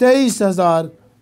23,000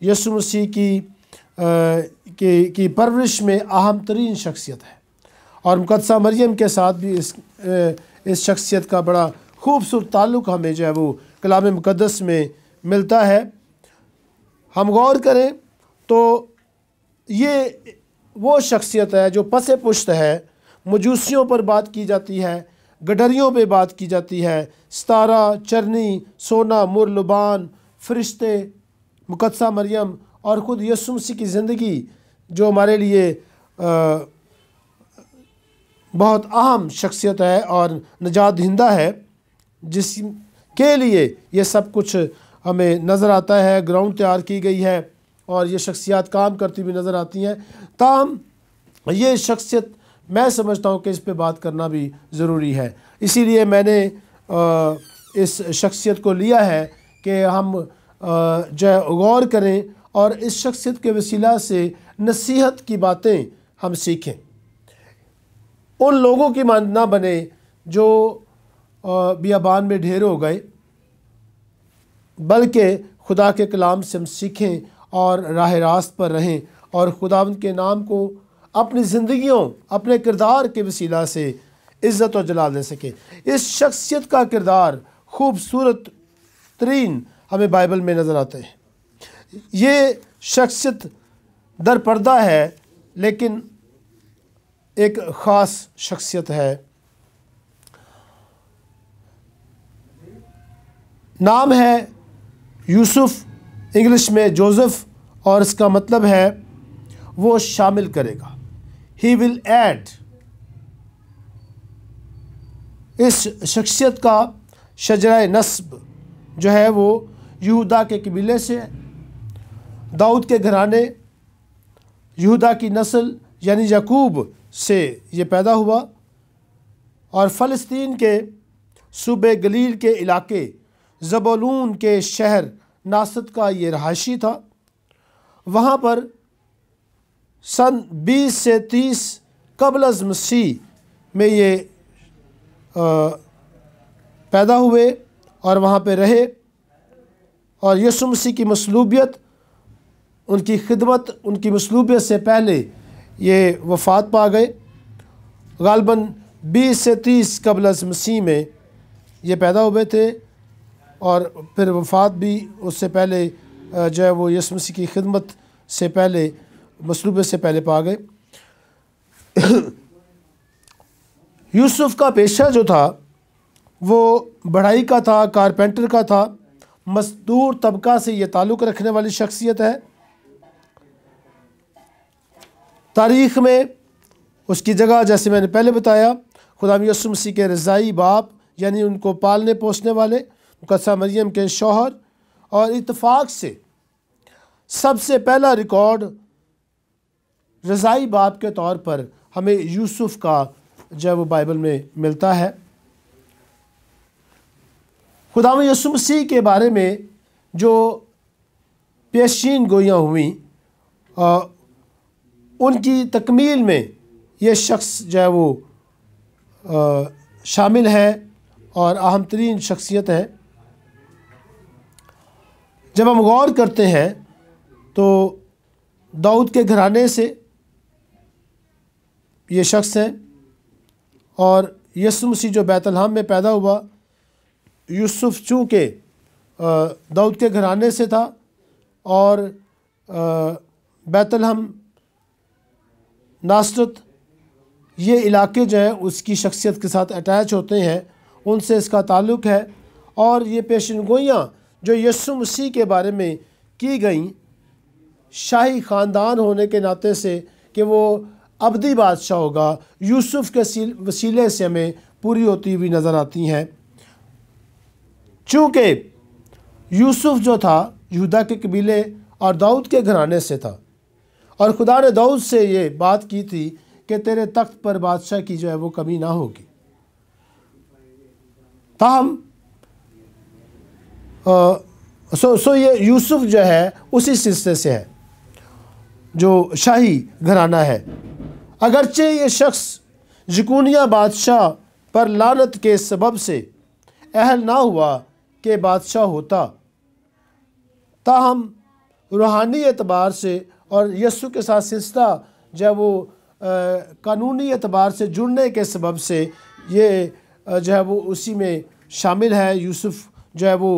یسوع مسیح کی پرورش میں اہم ترین شخصیت ہے، اور مقدسہ مریم کے ساتھ بھی اس شخصیت کا بڑا خوبصورت تعلق ہمیں جو ہے وہ کلام مقدس میں ملتا ہے۔ ہم غور کریں تو یہ وہ شخصیت ہے جو پس پشت ہے، مجوسیوں پر بات کی جاتی ہے، گڈریوں پہ بات کی جاتی ہے، ستارہ، چرنی، سونا، مر، لبان، فرشتے، مقدسہ مریم اور خود یسوع مسیح کی زندگی جو ہمارے لیے بہت اہم شخصیت ہے اور نجات دہندہ ہے، جس کے لیے یہ سب کچھ ہمیں نظر آتا ہے، گراؤنڈ تیار کی گئی ہے اور یہ شخصیات کام کرتی ہوئی نظر آتی ہیں۔ تاہم یہ شخصیت میں سمجھتا ہوں کہ اس پہ بات کرنا بھی ضروری ہے، اسی لیے میں نے اس شخصیت کو لیا ہے کہ ہم جو ہے غور کریں اور اس شخصیت کے وسیلہ سے نصیحت کی باتیں ہم سیکھیں، ان لوگوں کی مانند نہ بنے جو بیابان میں ڈھیر ہو گئے، بلکہ خدا کے کلام سے ہم سیکھیں اور راہ راست پر رہیں اور خداوند کے نام کو اپنی زندگیوں، اپنے کردار کے وسیلہ سے عزت و جلال دے سکیں۔ اس شخصیت کا کردار خوبصورت ترین ہمیں بائبل میں نظر آتے ہیں۔ یہ شخصیت در پردہ ہے لیکن ایک خاص شخصیت ہے۔ نام ہے یوسف، انگلش میں جوزف، اور اس کا مطلب ہے وہ شامل کرے گا، ہی ول ایڈ۔ اس شخصیت کا شجرہ نسب جو ہے وہ یہودا کے قبیلے سے ہے، داؤد کے گھرانے، یہودا کی نسل یعنی یعقوب سے یہ پیدا ہوا، اور فلسطین کے صوبے گلیل کے علاقے زبولون کے شہر ناصرت کا یہ رہائشی تھا۔ وہاں پر سن 20 سے 30 قبل از مسیح میں یہ پیدا ہوئے اور وہاں پہ رہے، اور یسوع مسیح کی مصلوبیت، ان کی خدمت، ان کی مصلوبیت سے پہلے یہ وفات پا گئے۔ غالباً 20 سے 30 قبل از مسیح میں یہ پیدا ہوئے تھے، اور پھر وفات بھی اس سے پہلے جو ہے وہ یسوع مسیح کی خدمت سے پہلے، مصلوبیت سے پہلے پا گئے۔ یوسف کا پیشہ جو تھا وہ بڑھائی کا تھا، کارپینٹر کا تھا، مزدور طبقہ سے یہ تعلق رکھنے والی شخصیت ہے۔ تاریخ میں اس کی جگہ، جیسے میں نے پہلے بتایا، خدا یسوع مسیح کے رضائی باپ یعنی ان کو پالنے پوسنے والے، مقدسہ مریم کے شوہر، اور اتفاق سے سب سے پہلا ریکارڈ رضائی باپ کے طور پر ہمیں یوسف کا جو ہے وہ بائبل میں ملتا ہے۔ خدا یسوع مسیح کے بارے میں جو پیشین گوئیاں ہوئیں، ان کی تکمیل میں یہ شخص جو ہے وہ شامل ہے اور اہم ترین شخصیت ہے۔ جب ہم غور کرتے ہیں تو داؤد کے گھرانے سے یہ شخص ہے، اور یسوع مسیح جو بیت لحم میں پیدا ہوا، یوسف چونکہ داؤد کے گھرانے سے تھا، اور بیت لحم، ناصرت، یہ علاقے جو ہیں اس کی شخصیت کے ساتھ اٹیچ ہوتے ہیں، ان سے اس کا تعلق ہے۔ اور یہ پیشن گوئیاں جو یسوع مسیح کے بارے میں کی گئیں، شاہی خاندان ہونے کے ناطے سے کہ وہ ابدی بادشاہ ہوگا، یوسف کے وسیلے سے ہمیں پوری ہوتی ہوئی نظر آتی ہیں۔ چونکہ یوسف جو تھا یہودا کے قبیلے اور داؤد کے گھرانے سے تھا، اور خدا نے داؤد سے یہ بات کی تھی کہ تیرے تخت پر بادشاہ کی جو ہے وہ کمی نہ ہوگی۔ تاہم یہ یوسف جو ہے اسی سلسلے سے ہے جو شاہی گھرانہ ہے، اگرچہ یہ شخص یکونیہ بادشاہ پر لعنت کے سبب سے اہل نہ ہوا کہ بادشاہ ہوتا، تاہم روحانی اعتبار سے اور یسوع کے ساتھ سلسلہ جو ہے وہ قانونی اعتبار سے جڑنے کے سبب سے یہ جو ہے وہ اسی میں شامل ہے۔ یوسف جو ہے وہ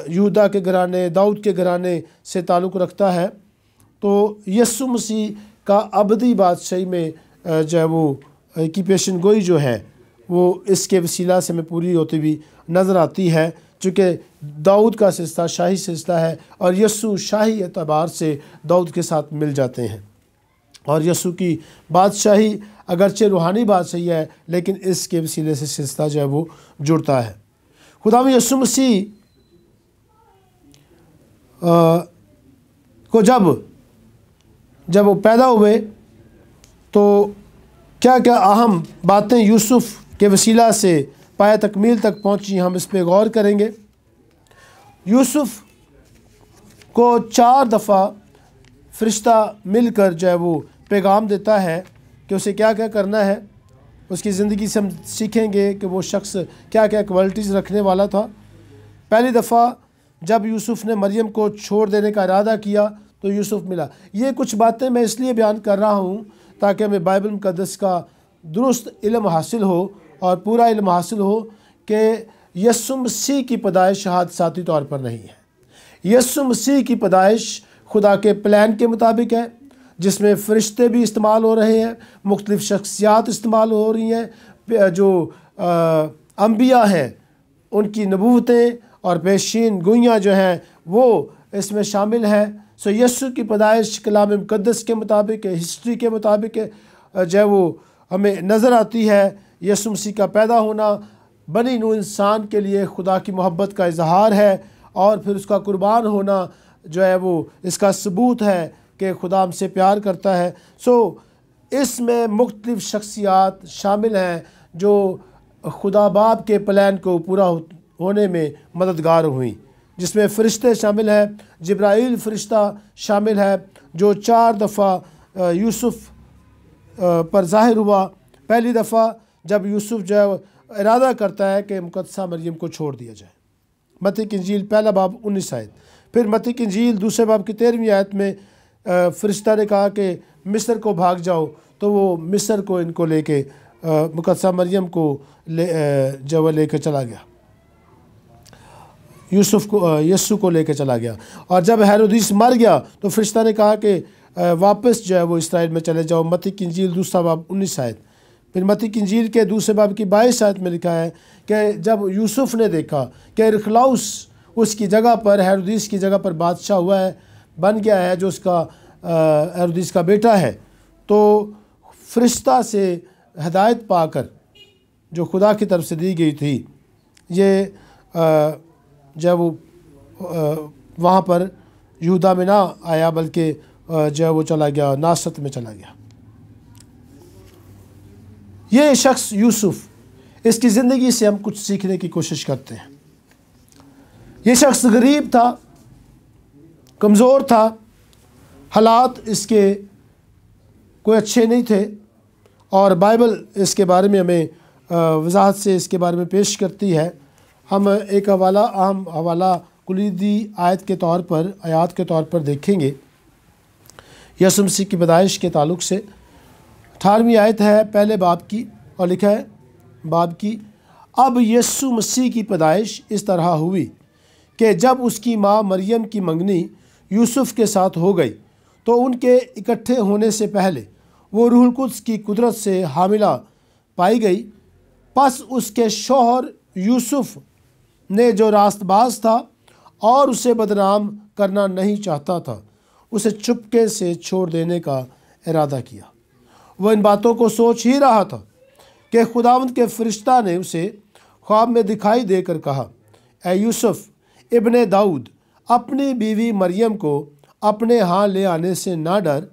یہودا کے گھرانے، داؤد کے گھرانے سے تعلق رکھتا ہے۔ تو یسوع مسیح کا ابدی بادشاہی میں جو ہے وہ کی پیشن گوئی جو ہے وہ اس کے وسیلہ سے میں پوری ہوتی ہوئی نظر آتی ہے، چونکہ داؤد کا سلسلہ شاہی سلسلہ ہے اور یسوع شاہی اعتبار سے داؤد کے ساتھ مل جاتے ہیں، اور یسوع کی بادشاہی اگرچہ روحانی بادشاہی ہے لیکن اس کے وسیلے سے سلسلہ جو ہے وہ جڑتا ہے۔ خداوند یسوع مسیح کو جب وہ پیدا ہوئے تو کیا کیا اہم باتیں یوسف کے وسیلہ سے پایہ تکمیل تک پہنچی، ہم اس پہ غور کریں گے۔ یوسف کو 4 دفعہ فرشتہ مل کر جو ہے وہ پیغام دیتا ہے کہ اسے کیا کیا کرنا ہے۔ اس کی زندگی سے ہم سیکھیں گے کہ وہ شخص کیا کیا کوالٹیز رکھنے والا تھا۔ پہلی دفعہ جب یوسف نے مریم کو چھوڑ دینے کا ارادہ کیا تو یوسف ملا۔ یہ کچھ باتیں میں اس لیے بیان کر رہا ہوں تاکہ ہمیں بائبل مقدس کا درست علم حاصل ہو اور پورا علم حاصل ہو کہ یسوع مسیح کی پیدائش حادثاتی طور پر نہیں ہے۔ یسوع مسیح کی پیدائش خدا کے پلان کے مطابق ہے، جس میں فرشتے بھی استعمال ہو رہے ہیں، مختلف شخصیات استعمال ہو رہی ہیں، جو انبیاء ہیں ان کی نبوتیں اور پیشین گوئیاں جو ہیں وہ اس میں شامل ہیں۔ سو یسوع کی پیدائش کلام مقدس کے مطابق، ہسٹری کے مطابق جو ہے وہ ہمیں نظر آتی ہے۔ یسوع مسیح کا پیدا ہونا بنی نوع انسان کے لیے خدا کی محبت کا اظہار ہے، اور پھر اس کا قربان ہونا جو ہے وہ اس کا ثبوت ہے کہ خدا ہم سے پیار کرتا ہے۔ سو اس میں مختلف شخصیات شامل ہیں جو خدا باپ کے پلان کو پورا ہونے میں مددگار ہوئیں، جس میں فرشتے شامل ہیں۔ جبرائیل فرشتہ شامل ہے جو 4 دفعہ یوسف پر ظاہر ہوا۔ پہلی دفعہ جب یوسف جو ہے ارادہ کرتا ہے کہ مقدسہ مریم کو چھوڑ دیا جائے، متی کی انجیل 1 باب 19 آیت۔ پھر متی کی انجیل 2 باب کی 13ویں آیت میں فرشتہ نے کہا کہ مصر کو بھاگ جاؤ، تو وہ مصر کو ان کو لے کے مقدسہ مریم کو لے کے چلا گیا، یسوع کو لے کے چلا گیا۔ اور جب ہیرودیس مر گیا تو فرشتہ نے کہا کہ واپس جو ہے وہ اسرائیل میں چلے جاؤ، متی کی انجیل 2 باب 19 آیت۔ پھر متی کی انجیل کے 2 باب کی 22 آیت میں لکھا ہے کہ جب یوسف نے دیکھا کہ ارخلاؤس اس کی جگہ پر، ہیرودیس کی جگہ پر بادشاہ ہوا ہے، بن گیا ہے، جو اس کا ہیرودیس کا بیٹا ہے، تو فرشتہ سے ہدایت پا کر جو خدا کی طرف سے دی گئی تھی، یہ جب وہ وہاں پر یہودا میں نہ آیا بلکہ جو ہے وہ چلا گیا، ناصرت میں چلا گیا۔ یہ شخص یوسف، اس کی زندگی سے ہم کچھ سیکھنے کی کوشش کرتے ہیں۔ یہ شخص غریب تھا، کمزور تھا، حالات اس کے کوئی اچھے نہیں تھے، اور بائبل اس کے بارے میں ہمیں وضاحت سے اس کے بارے میں پیش کرتی ہے۔ ہم ایک اہم حوالہ کلیدی آیات کے طور پر دیکھیں گے یسوع مسیح کی پیدائش کے تعلق سے۔ 18ویں آیت ہے 1 باب کی، اور لکھا ہے باب کی: اب یسوع مسیح کی پیدائش اس طرح ہوئی کہ جب اس کی ماں مریم کی منگنی یوسف کے ساتھ ہو گئی تو ان کے اکٹھے ہونے سے پہلے وہ روح القدس کی قدرت سے حاملہ پائی گئی۔ پس اس کے شوہر یوسف نے، جو راست باز تھا اور اسے بدنام کرنا نہیں چاہتا تھا، اسے چپکے سے چھوڑ دینے کا ارادہ کیا۔ وہ ان باتوں کو سوچ ہی رہا تھا کہ خداوند کے فرشتہ نے اسے خواب میں دکھائی دے کر کہا: اے یوسف ابن داؤد، اپنی بیوی مریم کو اپنے ہاں لے آنے سے نہ ڈر،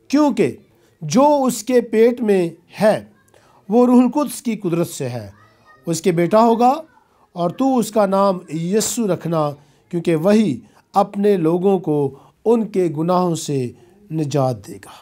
کیونکہ جو اس کے پیٹ میں ہے وہ روح القدس کی قدرت سے ہے۔ اس کے بیٹا ہوگا اور تو اس کا نام یسوع رکھنا، کیونکہ وہی اپنے لوگوں کو ان کے گناہوں سے نجات دے گا۔